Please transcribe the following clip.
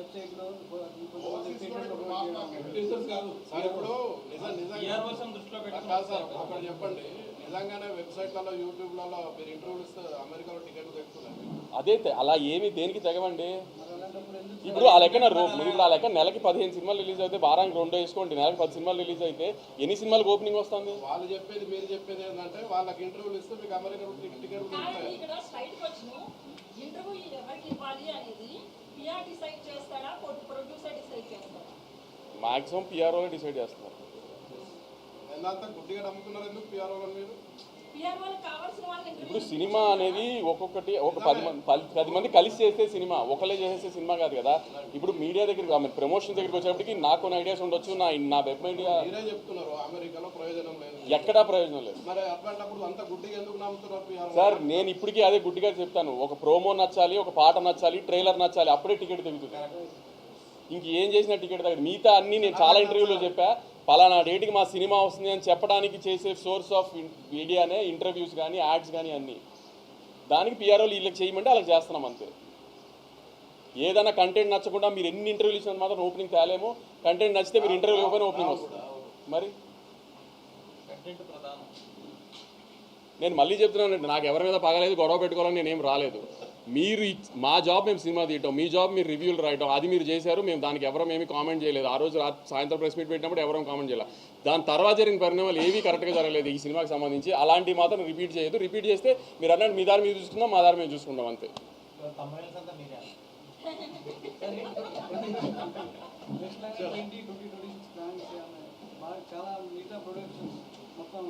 ఒకటి చెప్పండి, నిజంగానే వెబ్సైట్లలో యూట్యూబ్లలో మీరు ఇంటర్వ్యూలు ఇస్తే అమెరికాలో టికెట్లు తెచ్చుకున్నారు. అదే అలా ఏమి దేనికి తెగవండి. ఇప్పుడు ఆ లెక్కన ఇప్పుడు ఆ లెక్క నెలకి 15 సినిమాలు రిలీజ్ అయితే వారానికి 2 వేసుకోండి, నెలకి 10 సినిమాలు రిలీజ్ అయితే ఎన్ని సినిమాలకు ఓపెనింగ్ వస్తుంది? వాళ్ళు చెప్పేది మీరు చెప్పేది ఏంటంటే వాళ్ళకి ఇంటర్వ్యూలు ఇస్తే మీకు అమెరికా టికెట్లు మాక్సిమం పిఆర్ఓ డిసైడ్ చేస్తున్నారు. ఎంతంతా గుడ్డిగా నమ్ముతున్నారు ఎందుకు పిఆర్ఓ మీరు? ఇప్పుడు సినిమా అనేది ఒక్కొక్కటి ఒక 10 మంది కలిసి చేస్తే సినిమా, ఒకళ్ళే చేసే సినిమా కాదు కదా. ఇప్పుడు మీడియా దగ్గరికి ప్రమోషన్ దగ్గరికి వచ్చేప్పటికి నాకు కొన్ని ఐడియాస్ ఉండొచ్చు, నా వెబ్ మీడియా చెప్తున్నారు అమెరికాలో ప్రయోజనం లేదు, ఎక్కడా ప్రయోజనం లేదు. మరి అట్లాంటప్పుడు అంత గుడ్డిగా ఎందుకు నమ్ముతున్నారు సార్? నేను ఇప్పటికీ అదే గుడ్డిగా చెప్తాను, ఒక ప్రోమో నచ్చాలి, ఒక పాట నచ్చాలి, ట్రైలర్ నచ్చాలి, అప్పుడే టికెట్ తెగుతుంది. ఇంకేం చేసినా టికెట్ తగ్గదు. మిగతా అన్నీ నేను చాలా ఇంటర్వ్యూలో చెప్పా, పలానా డేట్కి మా సినిమా వస్తుంది అని చెప్పడానికి చేసే సోర్స్ ఆఫ్ మీడియానే ఇంటర్వ్యూస్ కానీ యాడ్స్ కానీ అన్నీ. దానికి పిఆర్ఓలు వీళ్ళకి చేయమంటే అలా చేస్తున్నాం అంతే. ఏదైనా కంటెంట్ నచ్చకుండా మీరు ఎన్ని ఇంటర్వ్యూలు ఇచ్చినంత మాత్రం ఓపెనింగ్ తేలేమో, కంటెంట్ నచ్చితే మీరు ఇంటర్వ్యూ ఇవ్వకపోయినా ఓపెనింగ్ వస్తుంది. మరి నేను మళ్ళీ చెప్తున్నానండి, నాకు ఎవరి మీద పగలేదు, గొడవ పెట్టుకోవాలని నేనేం రాలేదు. మీరు మా జాబ్ మేము సినిమా తీయటం, మీ జాబ్ మీరు రివ్యూలు రాయటం, అది మీరు చేశారు. మేము దానికి ఎవరం ఏమీ కామెంట్ చేయలేదు. ఆ రోజు సాయంత్రం ప్రెస్ మీట్ పెట్టినప్పుడు ఎవరం కామెంట్ చేయలేదు. దాని తర్వాత జరిగిన పరిణామాలు ఏవీ కరెక్ట్గా జరగలేదు ఈ సినిమాకి సంబంధించి. అలాంటివి మాత్రం రిపీట్ చేయదు. రిపీట్ చేస్తే మీరు అన్నట్టు మీ దారి మీరు చూసుకుందాం, మా దారి మేము చూసుకుంటాం అంతే. చాలా మిగతా ప్రొడక్షన్ మొత్తం